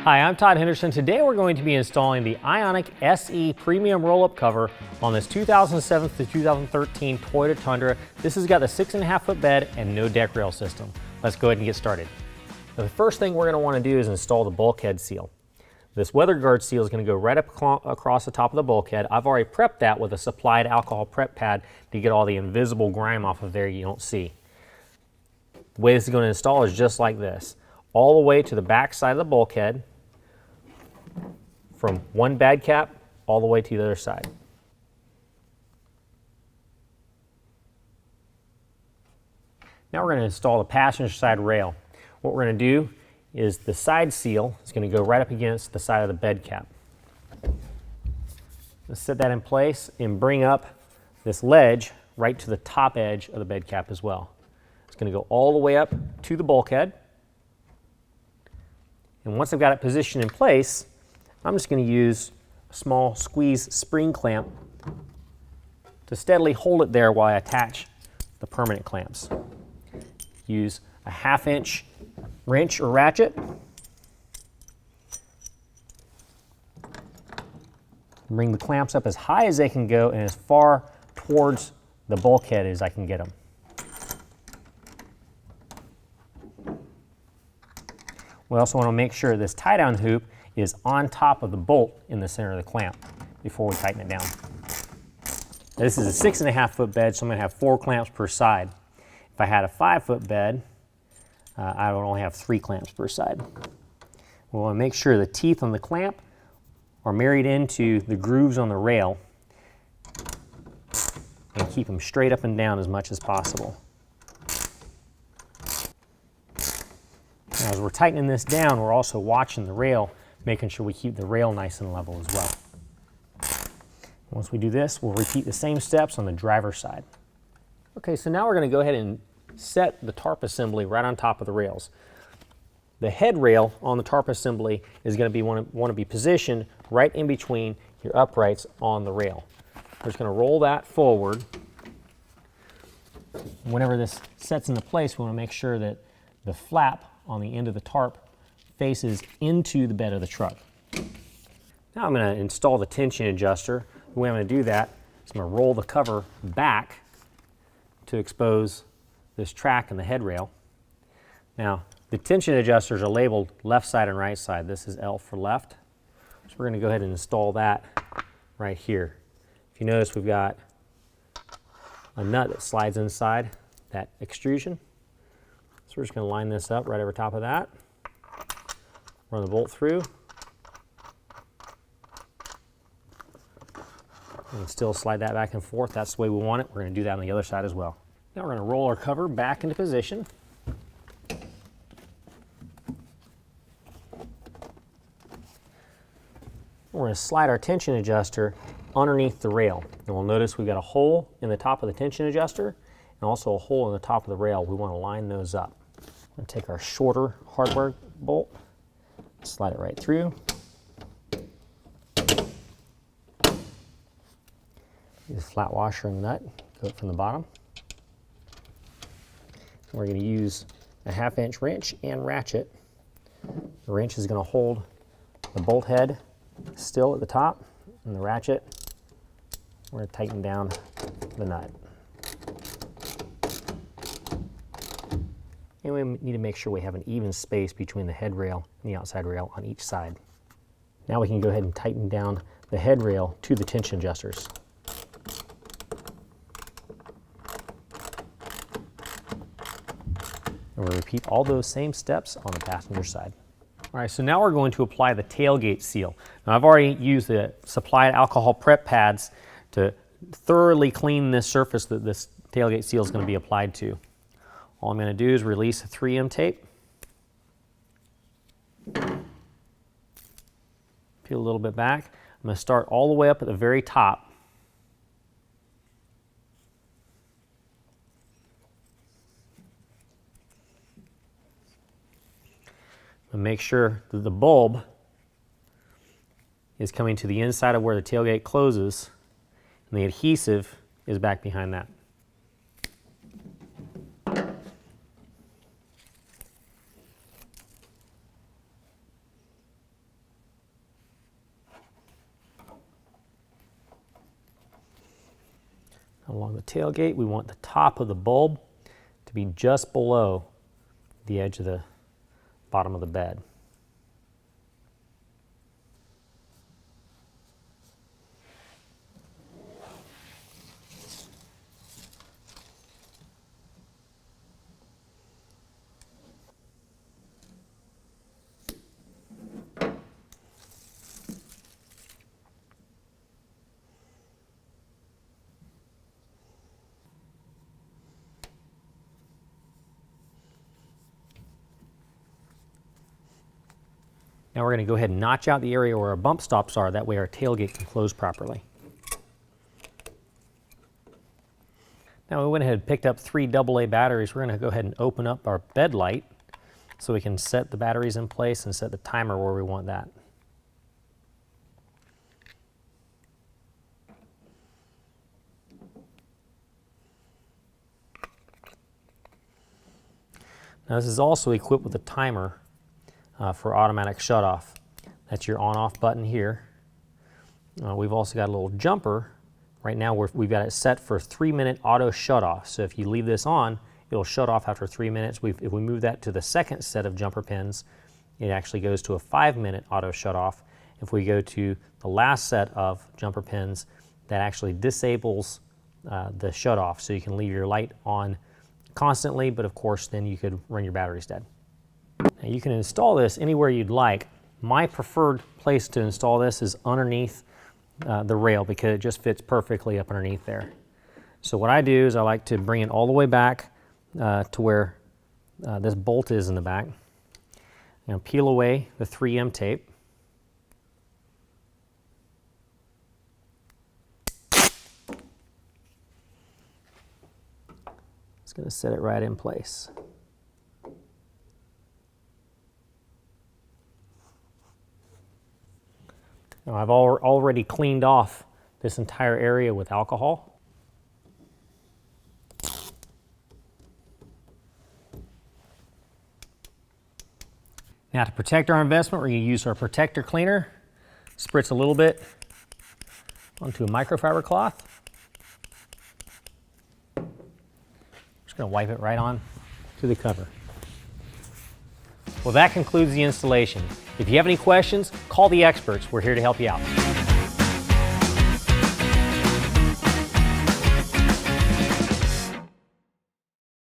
Hi, I'm Todd Henderson. Today we're going to be installing the Ionic SE Premium Roll-Up Cover on this 2007 to 2013 Toyota Tundra. This has got the 6.5 foot bed and no deck rail system. Let's go ahead and get started. Now, the first thing we're going to want to do is install the bulkhead seal. This weather guard seal is going to go right up across the top of the bulkhead. I've already prepped that with a supplied alcohol prep pad to get all the invisible grime off of there you don't see. The way this is going to install is just like this. All the way to the back side of the bulkhead, from one bed cap all the way to the other side. Now we're going to install the passenger side rail. What we're going to do is the side seal is going to go right up against the side of the bed cap. Let's set that in place and bring up this ledge right to the top edge of the bed cap as well. It's going to go all the way up to the bulkhead. And once I've got it positioned in place, I'm just going to use a small squeeze spring clamp to steadily hold it there while I attach the permanent clamps. Use a 1/2 inch wrench or ratchet. Bring the clamps up as high as they can go and as far towards the bulkhead as I can get them. We also want to make sure this tie-down hoop is on top of the bolt in the center of the clamp before we tighten it down. Now, this is a 6.5 foot bed, so I'm going to have 4 clamps per side. If I had a 5 foot bed, I would only have 3 clamps per side. We want to make sure the teeth on the clamp are married into the grooves on the rail and keep them straight up and down as much as possible. Now, as we're tightening this down, we're also watching the rail, making sure we keep the rail nice and level as well. Once we do this, we'll repeat the same steps on the driver's side. Okay, so now we're going to go ahead and set the tarp assembly right on top of the rails. The head rail on the tarp assembly is going to want to be positioned right in between your uprights on the rail. We're just going to roll that forward. Whenever this sets into place, we want to make sure that the flap on the end of the tarp faces into the bed of the truck. Now I'm going to install the tension adjuster. The way I'm going to do that is I'm going to roll the cover back to expose this track and the head rail. Now, the tension adjusters are labeled left side and right side. This is L for left. So we're going to go ahead and install that right here. If you notice, we've got a nut that slides inside that extrusion. So we're just going to line this up right over top of that. Run the bolt through. And still slide that back and forth. That's the way we want it. We're going to do that on the other side as well. Now we're going to roll our cover back into position. We're going to slide our tension adjuster underneath the rail. And we'll notice we've got a hole in the top of the tension adjuster and also a hole in the top of the rail. We want to line those up. We're going to take our shorter hardware bolt, slide it right through. Use a flat washer and nut, go up from the bottom. We're going to use a 1/2 inch wrench and ratchet. The wrench is going to hold the bolt head still at the top, and the ratchet, we're going to tighten down the nut. And we need to make sure we have an even space between the head rail and the outside rail on each side. Now we can go ahead and tighten down the head rail to the tension adjusters. And we'll repeat all those same steps on the passenger side. All right, so now we're going to apply the tailgate seal. Now I've already used the supplied alcohol prep pads to thoroughly clean this surface that this tailgate seal is going to be applied to. All I'm going to do is release a 3M tape. Peel a little bit back. I'm going to start all the way up at the very top. And make sure that the bulb is coming to the inside of where the tailgate closes, and the adhesive is back behind that. along the tailgate, we want the top of the bulb to be just below the edge of the bottom of the bed. Now we're going to go ahead and notch out the area where our bump stops are, that way our tailgate can close properly. Now we went ahead and picked up 3 AA batteries. We're going to go ahead and open up our bed light so we can set the batteries in place and set the timer where we want that. Now this is also equipped with a timer for automatic shutoff. That's your on-off button here. We've also got a little jumper. Right now we've got it set for 3-minute auto shutoff. So if you leave this on, it'll shut off after 3 minutes. If we move that to the second set of jumper pins, it actually goes to a 5-minute auto shutoff. If we go to the last set of jumper pins, that actually disables the shutoff. So you can leave your light on constantly, but of course then you could run your batteries dead. Now you can install this anywhere you'd like. My preferred place to install this is underneath the rail because it just fits perfectly up underneath there. So what I do is I like to bring it all the way back to where this bolt is in the back. And peel away the 3M tape. It's going to set it right in place. Now I've already cleaned off this entire area with alcohol. Now to protect our investment, we're going to use our protector cleaner. Spritz a little bit onto a microfiber cloth. Just going to wipe it right on to the cover. Well, that concludes the installation. If you have any questions, call the experts. We're here to help you out.